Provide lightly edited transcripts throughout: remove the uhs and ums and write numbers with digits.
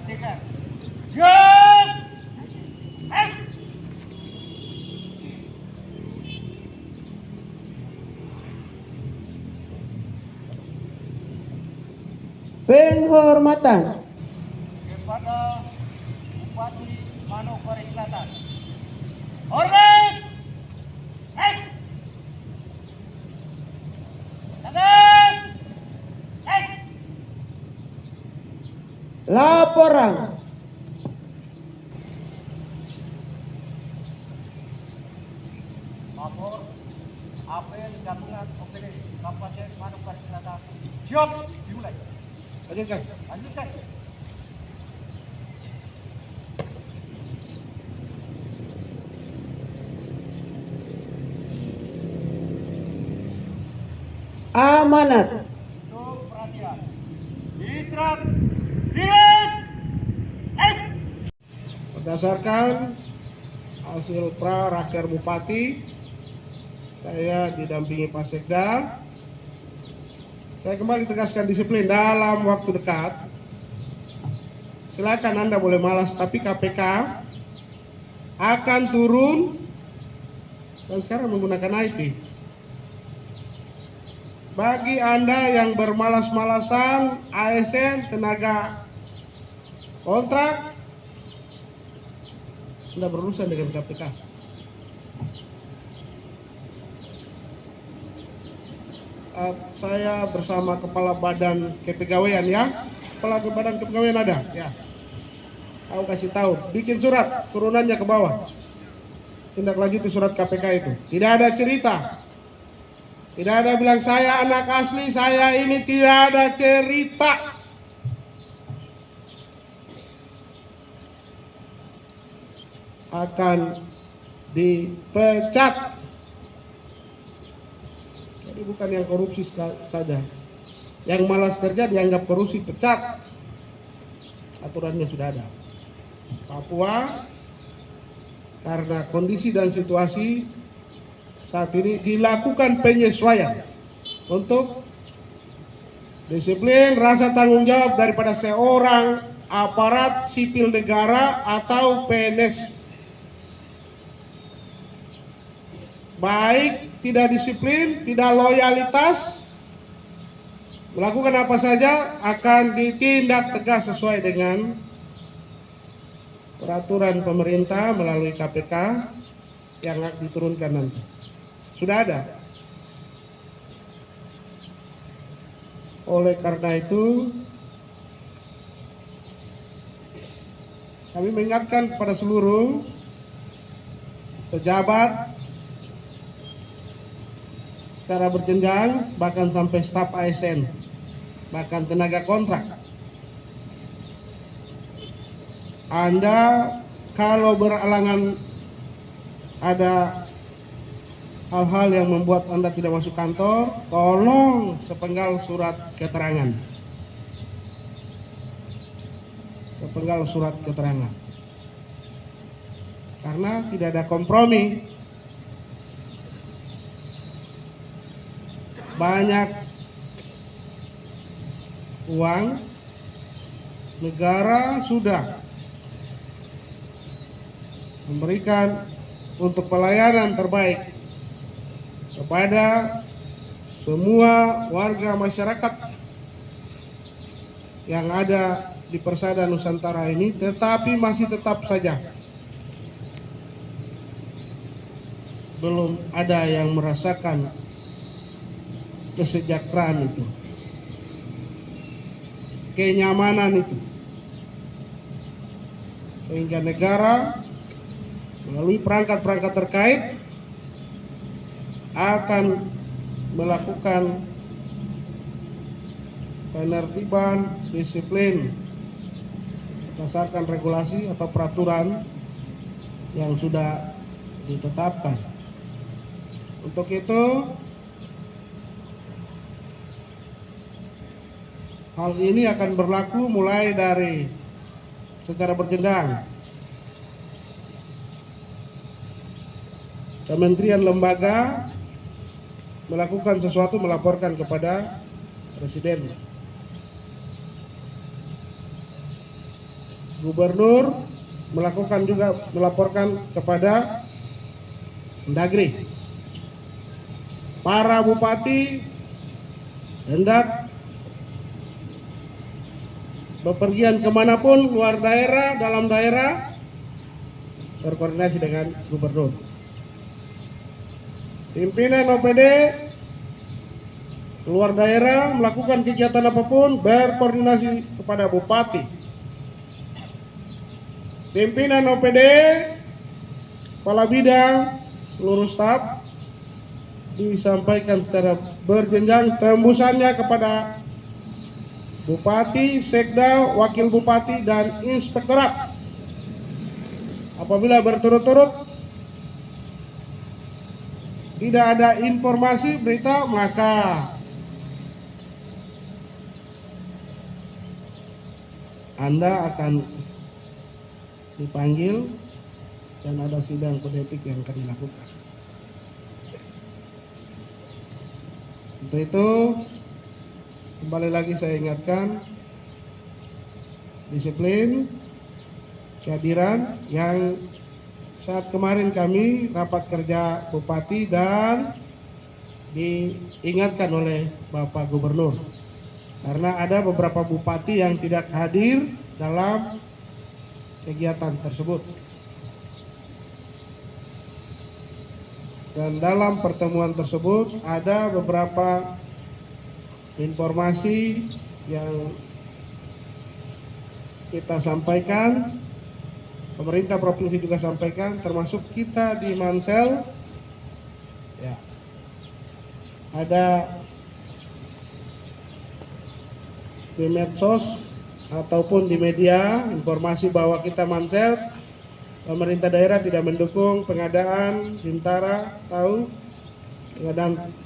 Perhatikan. Siap. Penghormatan Kepada Bupati Manokwari Selatan. Hormat. Tangan. laporan Lapor apel gabungan OPD Kabupaten Manokwari Selatan. Siap, dimulai. lanjutkan. Lanjutkan. Amanat Untuk perhatian. Diterap. Lihat. Berdasarkan hasil pra-raker Bupati, saya didampingi Pak Sekda. Saya kembali tegaskan disiplin dalam waktu dekat. Silakan Anda boleh malas, tapi KPK akan turun dan sekarang menggunakan IT. Bagi Anda yang bermalas-malasan, ASN, tenaga kontrak, Anda berurusan dengan KPK. Saya bersama Kepala Badan Kepegawaian ya. Kepala Badan Kepegawaian ada ya. Aku kasih tahu, bikin surat turunannya ke bawah. Tindak lanjuti surat KPK itu. Tidak ada cerita. Tidak ada bilang saya anak asli, saya ini, tidak ada cerita. Akan dipecat. Jadi bukan yang korupsi saja. Yang malas kerja dianggap korupsi, pecat. Aturannya sudah ada. Papua karena kondisi dan situasi saat ini dilakukan penyesuaian untuk disiplin, rasa tanggung jawab daripada seorang aparat sipil negara atau PNS. Baik tidak disiplin, tidak loyalitas, melakukan apa saja akan ditindak tegas sesuai dengan peraturan pemerintah melalui KPK yang akan diturunkan nanti. Sudah ada. Oleh karena itu, kami mengingatkan kepada seluruh pejabat secara berjenjang, bahkan sampai staf ASN, bahkan tenaga kontrak. Anda kalau beralangan ada hal-hal yang membuat Anda tidak masuk kantor, tolong sepenggal surat keterangan. Sepenggal surat keterangan. Karena tidak ada kompromi. Banyak uang negara sudah memberikan untuk pelayanan terbaik kepada semua warga masyarakat yang ada di Persada Nusantara ini, tetapi masih tetap saja belum ada yang merasakan kesejahteraan itu, kenyamanan itu, sehingga negara melalui perangkat-perangkat terkait akan melakukan penertiban disiplin berdasarkan regulasi atau peraturan yang sudah ditetapkan. Untuk itu, hal ini akan berlaku mulai dari secara berjenjang. Kementerian lembaga melakukan sesuatu, melaporkan kepada Presiden. Gubernur melakukan juga melaporkan kepada Mendagri. Para bupati hendak bepergian kemanapun, luar daerah, dalam daerah, berkoordinasi dengan gubernur. Pimpinan OPD luar daerah melakukan kegiatan apapun, berkoordinasi kepada bupati. Pimpinan OPD, kepala bidang, seluruh staf disampaikan secara berjenjang tembusannya kepada bupati, sekda, wakil bupati, dan inspektorat. Apabila berturut-turut tidak ada informasi berita, maka Anda akan dipanggil dan ada sidang kode etik yang akan dilakukan. Untuk itu, kembali lagi saya ingatkan, disiplin, kehadiran yang saat kemarin kami rapat kerja bupati dan diingatkan oleh Bapak Gubernur. Karena ada beberapa bupati yang tidak hadir dalam kegiatan tersebut. Dan dalam pertemuan tersebut ada beberapa informasi yang kita sampaikan, pemerintah provinsi juga sampaikan, termasuk kita di Mansel, ya, ada di medsos ataupun di media informasi bahwa kita Mansel, pemerintah daerah tidak mendukung pengadaan Bintara, tahu, pengadaan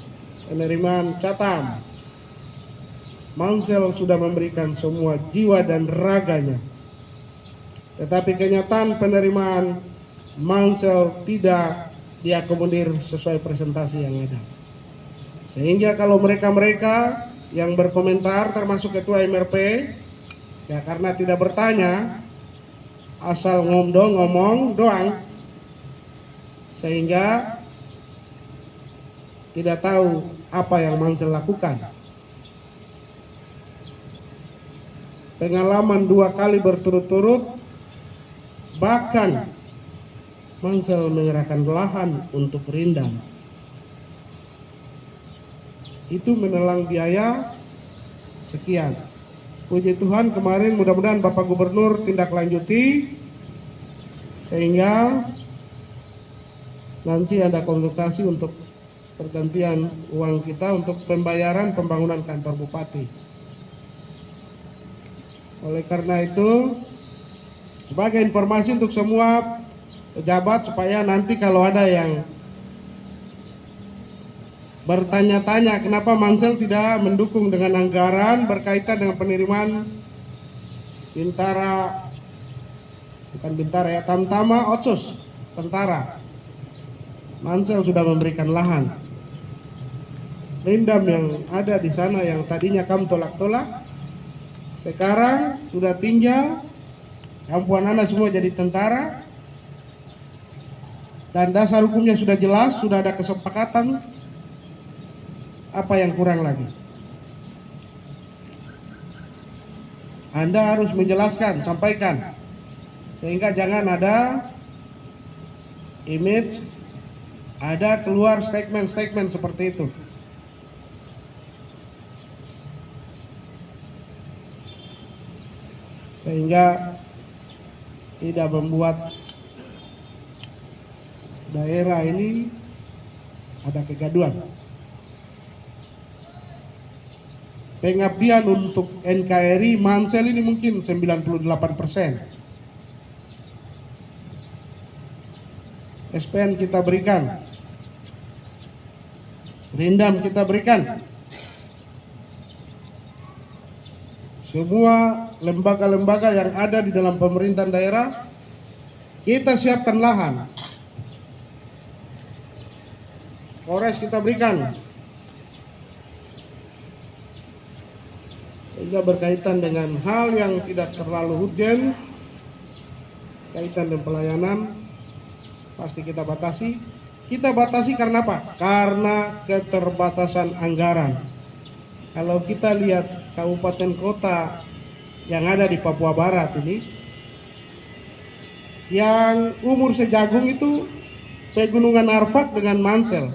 penerimaan Catam. Mansel sudah memberikan semua jiwa dan raganya, tetapi kenyataan penerimaan Mansel tidak diakomodir sesuai presentasi yang ada. Sehingga kalau mereka-mereka yang berkomentar termasuk Ketua MRP, ya karena tidak bertanya, asal ngomong doang, sehingga tidak tahu apa yang Mansel lakukan. Pengalaman 2 kali berturut-turut, bahkan Mansel menyerahkan lahan untuk Rindam. Itu menelan biaya sekian. Puji Tuhan kemarin mudah-mudahan Bapak Gubernur tindak lanjuti sehingga nanti ada kompensasi untuk pergantian uang kita untuk pembayaran pembangunan kantor bupati. Oleh karena itu, sebagai informasi untuk semua pejabat supaya nanti kalau ada yang bertanya-tanya kenapa Mansel tidak mendukung dengan anggaran berkaitan dengan penerimaan Bintara, bukan Bintara ya, Tamtama, Otsus, Tentara. Mansel sudah memberikan lahan. Rindam yang ada di sana yang tadinya kamu tolak-tolak, sekarang sudah tinggal, kampuan anak semua jadi tentara, dan dasar hukumnya sudah jelas, sudah ada kesepakatan. Apa yang kurang lagi? Anda harus menjelaskan, sampaikan, sehingga jangan ada image, ada keluar statement-statement seperti itu. Sehingga tidak membuat daerah ini ada kegaduhan. Pengabdian untuk NKRI Mansel ini mungkin 98%. SPN kita berikan, Rindam kita berikan. Semua lembaga-lembaga yang ada di dalam pemerintahan daerah, kita siapkan lahan. Polres kita berikan. Sehingga berkaitan dengan hal yang tidak terlalu urgent, kaitan dengan pelayanan pasti kita batasi. Kita batasi karena apa? Karena keterbatasan anggaran. Kalau kita lihat kabupaten kota yang ada di Papua Barat ini, yang umur sejagung itu Pegunungan Arfak dengan Mansel.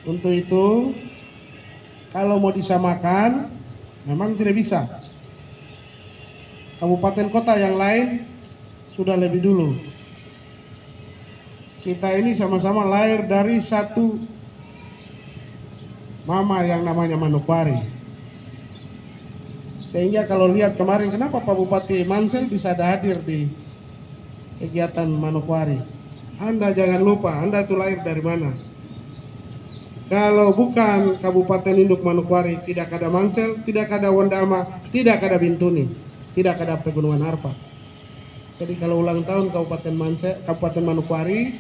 Untuk itu, kalau mau disamakan, memang tidak bisa. Kabupaten kota yang lain sudah lebih dulu. Kita ini sama-sama lahir dari satu mama yang namanya Manokwari. Sehingga kalau lihat kemarin, kenapa Pak Bupati Mansel bisa hadir di kegiatan Manokwari? Anda jangan lupa, Anda itu lahir dari mana? Kalau bukan Kabupaten Induk Manokwari, tidak ada Mansel, tidak ada Wondama, tidak ada Bintuni, tidak ada Pegunungan Arfak. Jadi kalau ulang tahun Kabupaten Manokwari,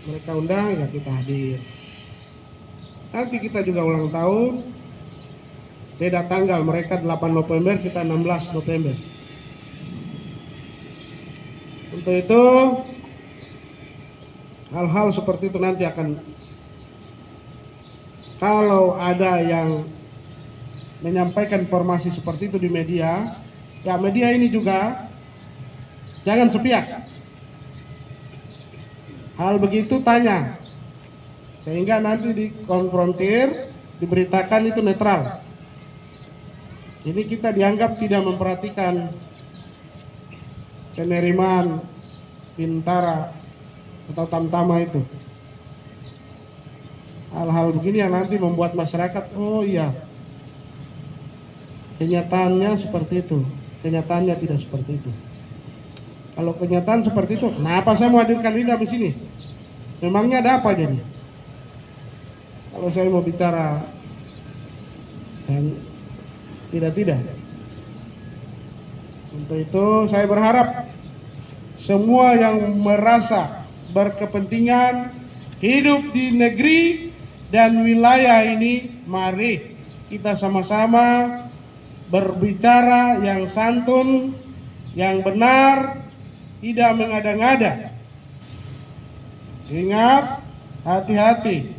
mereka undang, ya kita hadir. Nanti kita juga ulang tahun, beda tanggal, mereka 8 November, kita 16 November. Untuk itu, hal-hal seperti itu nanti akan, kalau ada yang menyampaikan informasi seperti itu di media, ya media ini juga jangan sepihak. Hal begitu tanya, sehingga nanti dikonfrontir, diberitakan itu netral. Ini kita dianggap tidak memperhatikan penerimaan Bintara atau Tamtama itu. Hal-hal begini yang nanti membuat masyarakat, oh iya, kenyataannya seperti itu, kenyataannya tidak seperti itu. Kalau kenyataan seperti itu, kenapa saya mau hadirkan Linda di sini? Memangnya ada apa jadi? Kalau saya mau bicara dan tidak. Untuk itu saya berharap semua yang merasa berkepentingan hidup di negeri dan wilayah ini, mari kita sama-sama berbicara yang santun, yang benar, tidak mengada-ngada. Ingat, hati-hati.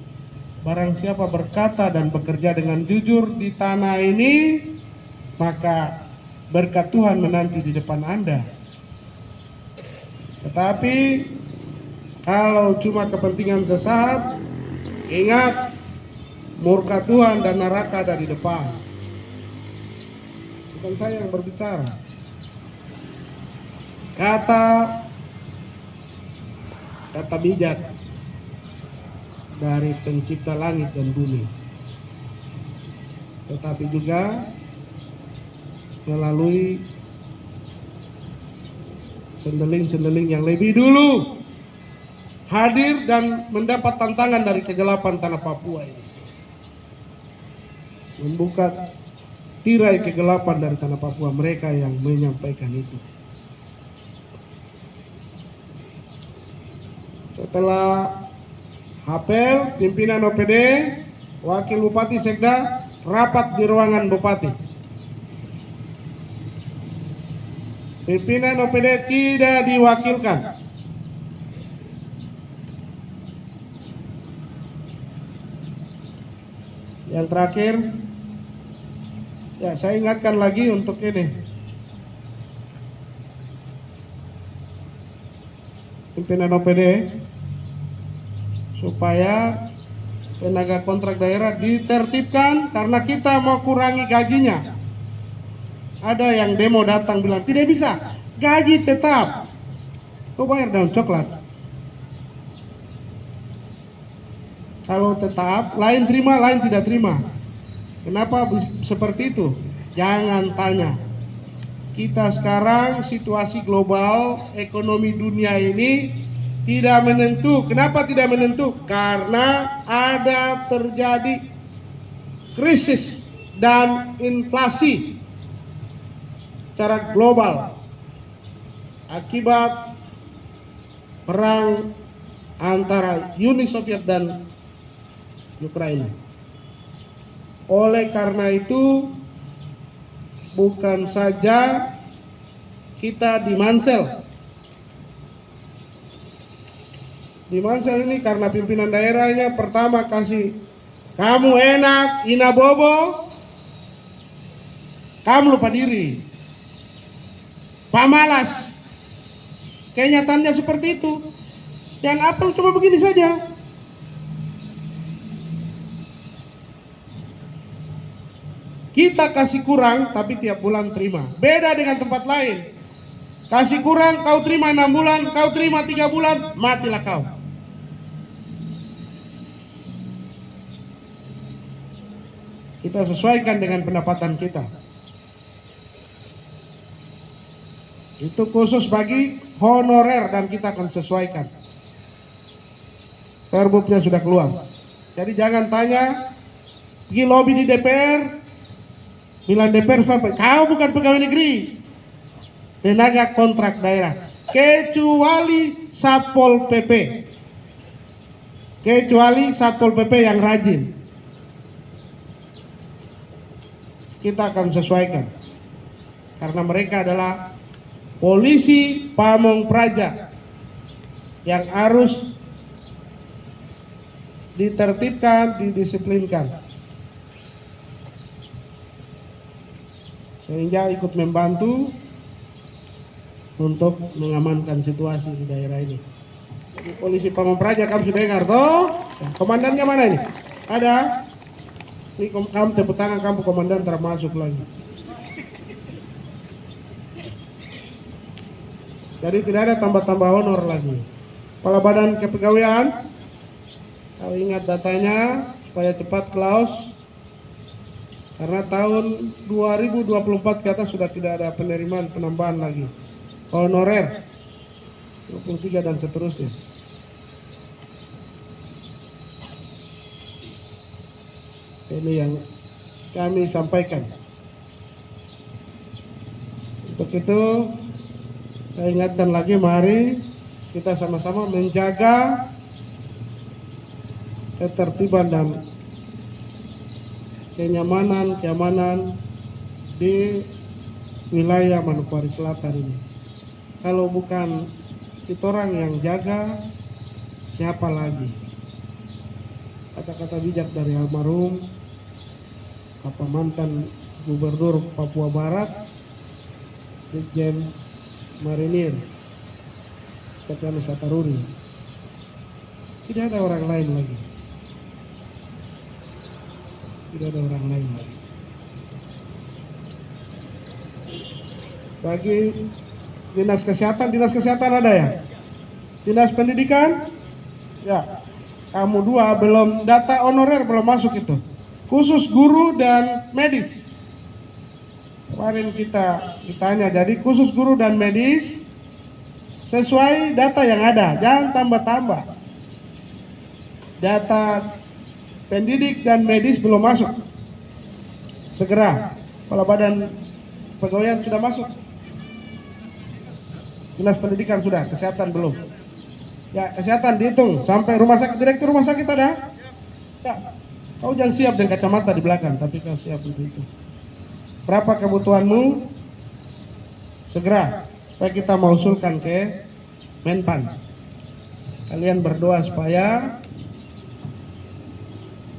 Barang siapa berkata dan bekerja dengan jujur di tanah ini, maka berkat Tuhan menanti di depan Anda. Tetapi kalau cuma kepentingan sesaat, ingat, murka Tuhan dan neraka ada di depan. Bukan saya yang berbicara. Kata bijak dari pencipta langit dan bumi, tetapi juga melalui sendeling-sendeling yang lebih dulu hadir dan mendapat tantangan dari kegelapan tanah Papua ini, membuka tirai kegelapan dari tanah Papua, mereka yang menyampaikan itu. Setelah hafel, pimpinan OPD, Wakil Bupati Sekda rapat di ruangan Bupati. Pimpinan OPD tidak diwakilkan. Yang terakhir, ya saya ingatkan lagi untuk ini. Pimpinan OPD supaya tenaga kontrak daerah ditertibkan karena kita mau kurangi gajinya. Ada yang demo datang bilang tidak bisa, gaji tetap. Kau bayar daun coklat. Kalau tetap, lain terima, lain tidak terima. Kenapa seperti itu? Jangan tanya. Kita sekarang situasi global, ekonomi dunia ini tidak menentu. Kenapa tidak menentu? Karena ada terjadi krisis dan inflasi secara global akibat perang antara Uni Soviet dan Ukraina. Oleh karena itu, bukan saja kita di Mansel. Di Mansel ini karena pimpinan daerahnya pertama kasih kamu enak, ina bobo, kamu lupa diri, pamalas. Kenyataannya seperti itu. Yang apel cuma begini saja. Kita kasih kurang tapi tiap bulan terima. Beda dengan tempat lain. Kasih kurang kau terima 6 bulan, kau terima 3 bulan, matilah kau. Kita sesuaikan dengan pendapatan kita. Itu khusus bagi honorer dan kita akan sesuaikan. Perbubnya sudah keluar. Jadi jangan tanya, pergi lobby di DPR, bilang DPR kau bukan pegawai negeri, tenaga kontrak daerah, kecuali Satpol PP, kecuali Satpol PP yang rajin. Kita akan sesuaikan karena mereka adalah polisi Pamong Praja yang harus ditertibkan, didisiplinkan, sehingga ikut membantu untuk mengamankan situasi di daerah ini. Jadi polisi Pamong Praja, kamu sudah dengar toh? Komandannya mana ini? Ada? Ini kamu tepuk tangan, kamu komandan termasuk lagi. Jadi tidak ada tambah-tambah honor lagi. Kepala Badan Kepegawaian, kalau ingat datanya supaya cepat Klaus, karena tahun 2024 ke atas sudah tidak ada penerimaan penambahan lagi honorer 23 dan seterusnya. Ini yang kami sampaikan. Untuk itu saya ingatkan lagi, mari kita sama-sama menjaga ketertiban dan keamanan di wilayah Manokwari Selatan ini. Kalau bukan kita orang yang jaga, siapa lagi? Kata-kata bijak dari almarhum kata mantan Gubernur Papua Barat, Brigjen Marinir Kepala Sataruri, tidak ada orang lain lagi. Tidak ada orang lain lagi. Bagi dinas kesehatan ada ya? Dinas pendidikan? Ya. Kamu dua belum, data honorer belum masuk itu. Khusus guru dan medis. Kemarin kita ditanya, jadi khusus guru dan medis sesuai data yang ada, jangan tambah-tambah. Data pendidik dan medis belum masuk. Segera, Kepala Badan Kepegawaian sudah masuk. Dinas pendidikan sudah, kesehatan belum. Ya, kesehatan dihitung sampai rumah sakit, direktur rumah sakit ada. Ya, kau jangan siap dengan kacamata di belakang, tapi kau siap untuk itu. Berapa kebutuhanmu? Segera, supaya kita mengusulkan ke Menpan. Kalian berdoa supaya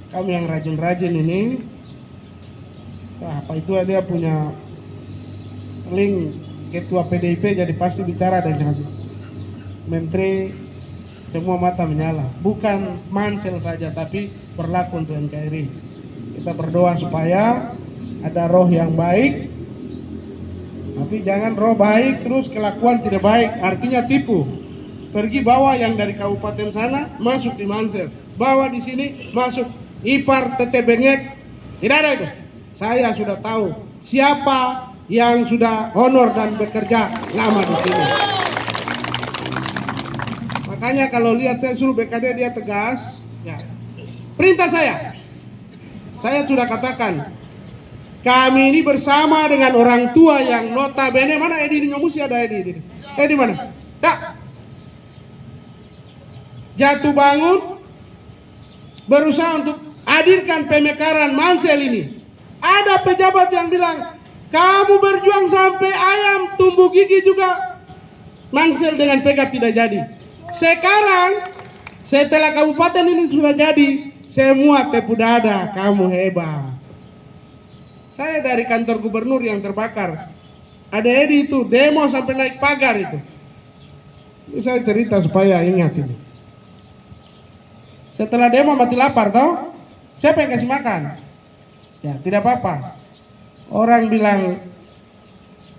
kami yang rajin-rajin ini, apa itu dia punya link ketua PDIP, jadi pasti bicara dengan Menteri, semua mata menyala. Bukan Mansel saja, tapi berlaku untuk NKRI. Kita berdoa supaya ada roh yang baik, tapi jangan roh baik terus kelakuan tidak baik, artinya tipu. Pergi bawa yang dari kabupaten sana masuk di Mansel, bawa di sini masuk Ipar, Tete Bengek, tidak ada itu. Saya sudah tahu siapa yang sudah honor dan bekerja lama di sini. Makanya kalau lihat saya suruh BKD dia tegas, ya. Perintah saya sudah katakan, kami ini bersama dengan orang tua yang notabene, mana Edi ini Nyomusi, ada Edi mana? Ya. Jatuh bangun berusaha untuk hadirkan pemekaran Mansel ini. Ada pejabat yang bilang Kamu berjuang sampai ayam tumbuh gigi juga nangsel dengan pegat tidak jadi. Sekarang setelah kabupaten ini sudah jadi, semua tepu dada, kamu hebat. Saya dari kantor gubernur yang terbakar, ada Edi itu demo sampai naik pagar itu. Ini saya cerita supaya ingat ini. Setelah demo mati lapar toh, siapa yang kasih makan? Ya tidak apa-apa. Orang bilang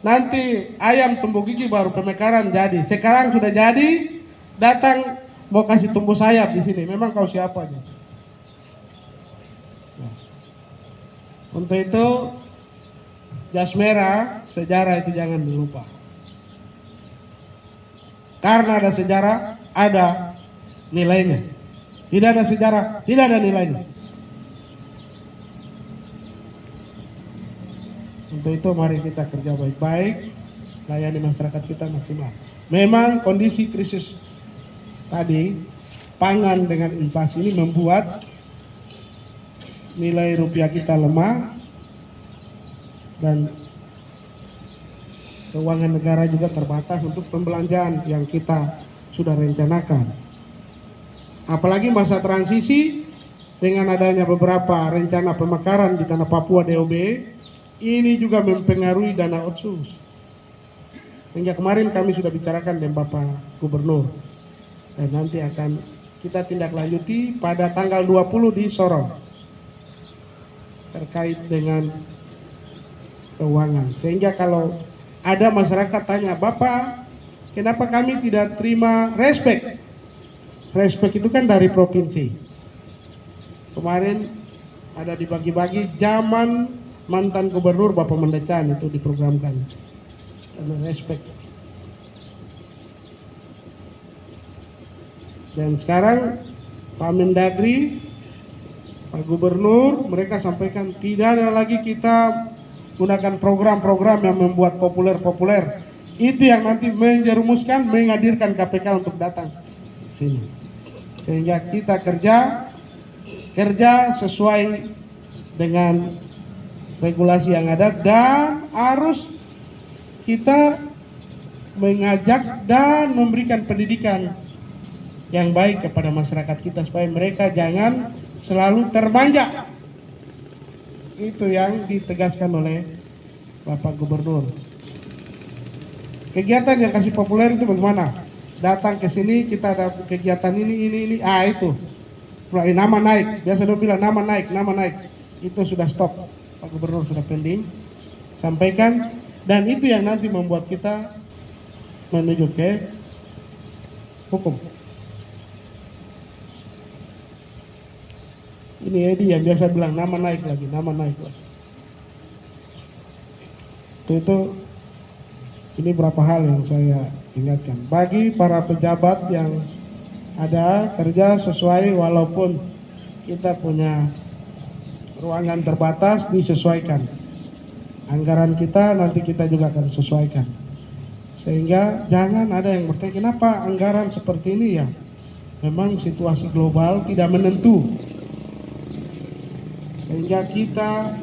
nanti ayam tumbuh gigi baru pemekaran jadi. Sekarang sudah jadi, datang mau kasih tumbuh sayap di sini. Memang kau siapa aja? Nah. Untuk itu jas merah sejarah itu jangan dilupa. Karena ada sejarah, ada nilainya. Tidak ada sejarah, tidak ada nilainya. Untuk itu mari kita kerja baik-baik, layani masyarakat kita maksimal. Memang kondisi krisis tadi, pangan dengan inflasi ini membuat nilai rupiah kita lemah dan keuangan negara juga terbatas untuk pembelanjaan yang kita sudah rencanakan. Apalagi masa transisi dengan adanya beberapa rencana pemekaran di tanah Papua DOB, ini juga mempengaruhi dana otsus. Hingga kemarin kami sudah bicarakan dengan Bapak Gubernur dan nanti akan kita tindak lanjuti pada tanggal 20 di Sorong terkait dengan keuangan. Sehingga kalau ada masyarakat tanya, Bapak, kenapa kami tidak terima respek? Respek itu kan dari provinsi. Kemarin ada dibagi-bagi zaman mantan gubernur Bapak Mendecan itu diprogramkan. Karena respek. Dan sekarang Pak Mendagri, Pak Gubernur, mereka sampaikan tidak ada lagi kita gunakan program-program yang membuat populer-populer. Itu yang nanti menjerumuskan, menghadirkan KPK untuk datang sini. Sehingga kita kerja sesuai dengan regulasi yang ada dan harus kita mengajak dan memberikan pendidikan yang baik kepada masyarakat kita supaya mereka jangan selalu termanja. Itu yang ditegaskan oleh Bapak Gubernur. Kegiatan yang kasih populer itu bagaimana? Datang ke sini kita ada kegiatan ini. Itu. Nama naik. Biasa dia bilang nama naik. Itu sudah stop. Pak Gubernur sudah pending. Sampaikan. Dan itu yang nanti membuat kita menuju ke hukum. Ini Edi yang biasa bilang nama naik lagi. Itu ini berapa hal yang saya ingatkan. Bagi para pejabat yang ada kerja sesuai walaupun kita punya ruangan terbatas disesuaikan. Anggaran kita nanti kita juga akan sesuaikan. Sehingga jangan ada yang bertanya kenapa anggaran seperti ini ya. Memang situasi global tidak menentu. Sehingga kita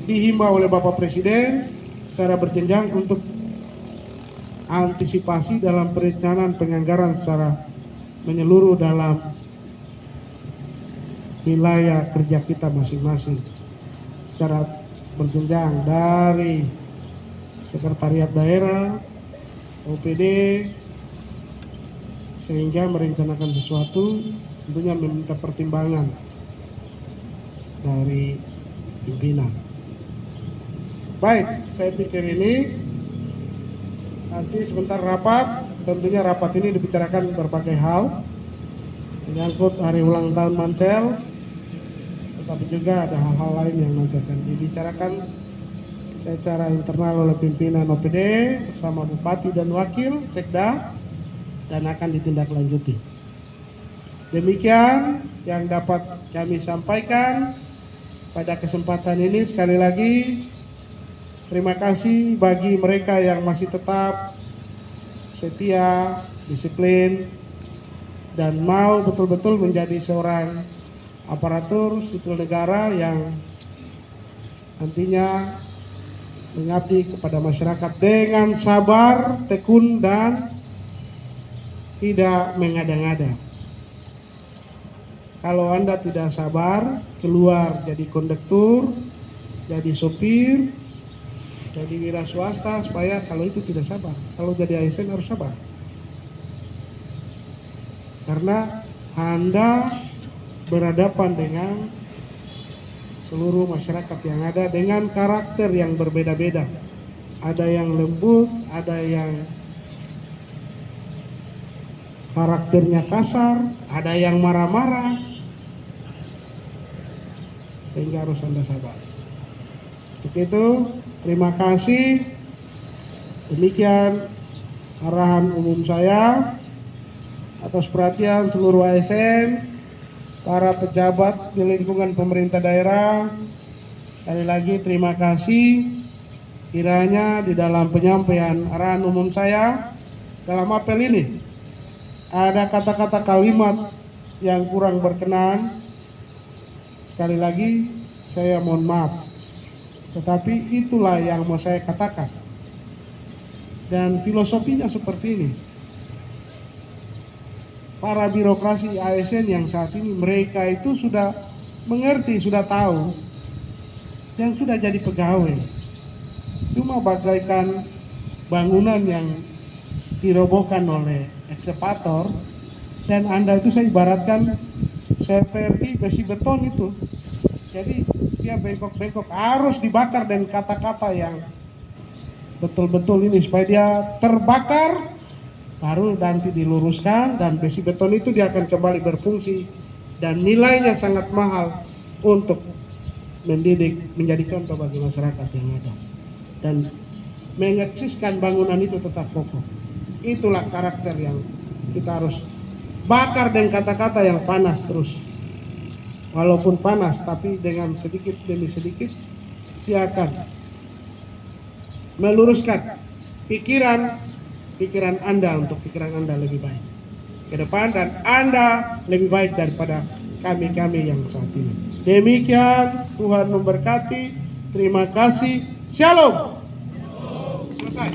dihimbau oleh Bapak Presiden secara berjenjang untuk antisipasi dalam perencanaan penganggaran secara menyeluruh dalam wilayah kerja kita masing-masing secara berjenjang dari sekretariat daerah, OPD, sehingga merencanakan sesuatu tentunya meminta pertimbangan dari pimpinan. Baik, saya pikir ini nanti sebentar rapat, tentunya rapat ini dibicarakan berbagai hal menyangkut hari ulang tahun Mansel, tetapi juga ada hal-hal lain yang nanti akan dibicarakan secara internal oleh pimpinan OPD bersama Bupati dan Wakil Sekda dan akan ditindaklanjuti. Demikian yang dapat kami sampaikan pada kesempatan ini. Sekali lagi terima kasih bagi mereka yang masih tetap setia, disiplin, dan mau betul-betul menjadi seorang aparatur sipil negara yang nantinya mengabdi kepada masyarakat dengan sabar, tekun, dan tidak mengada-ngada. Kalau Anda tidak sabar, keluar jadi kondektur, jadi sopir, jadi wira swasta, supaya kalau itu tidak sabar. Kalau jadi ASN harus sabar. Karena Anda berhadapan dengan seluruh masyarakat yang ada dengan karakter yang berbeda-beda. Ada yang lembut, ada yang karakternya kasar, ada yang marah-marah. Sehingga harus Anda sabar. Untuk itu, terima kasih. Demikian arahan umum saya. Atas perhatian seluruh ASN, para pejabat di lingkungan pemerintah daerah, sekali lagi terima kasih. Kiranya di dalam penyampaian arahan umum saya dalam apel ini ada kata-kata kalimat yang kurang berkenan, sekali lagi saya mohon maaf, tetapi itulah yang mau saya katakan. Dan filosofinya seperti ini. Para birokrasi ASN yang saat ini, mereka itu sudah mengerti, sudah tahu, dan sudah jadi pegawai. Cuma bagaikan bangunan yang dirobohkan oleh ekskavator, dan Anda itu saya ibaratkan seperti besi beton itu. Jadi dia bengkok-bengkok, harus dibakar dengan kata-kata yang betul-betul ini supaya dia terbakar, baru nanti diluruskan, dan besi beton itu dia akan kembali berfungsi dan nilainya sangat mahal untuk mendidik, menjadi contoh bagi masyarakat yang ada, dan mengeksiskan bangunan itu tetap kokoh. Itulah karakter yang kita harus bakar dengan kata-kata yang panas terus. Walaupun panas, tapi dengan sedikit demi sedikit dia akan meluruskan pikiran Anda untuk pikiran Anda lebih baik ke depan, dan Anda lebih baik daripada kami-kami yang saat ini. Demikian, Tuhan memberkati. Terima kasih. Shalom. Selesai.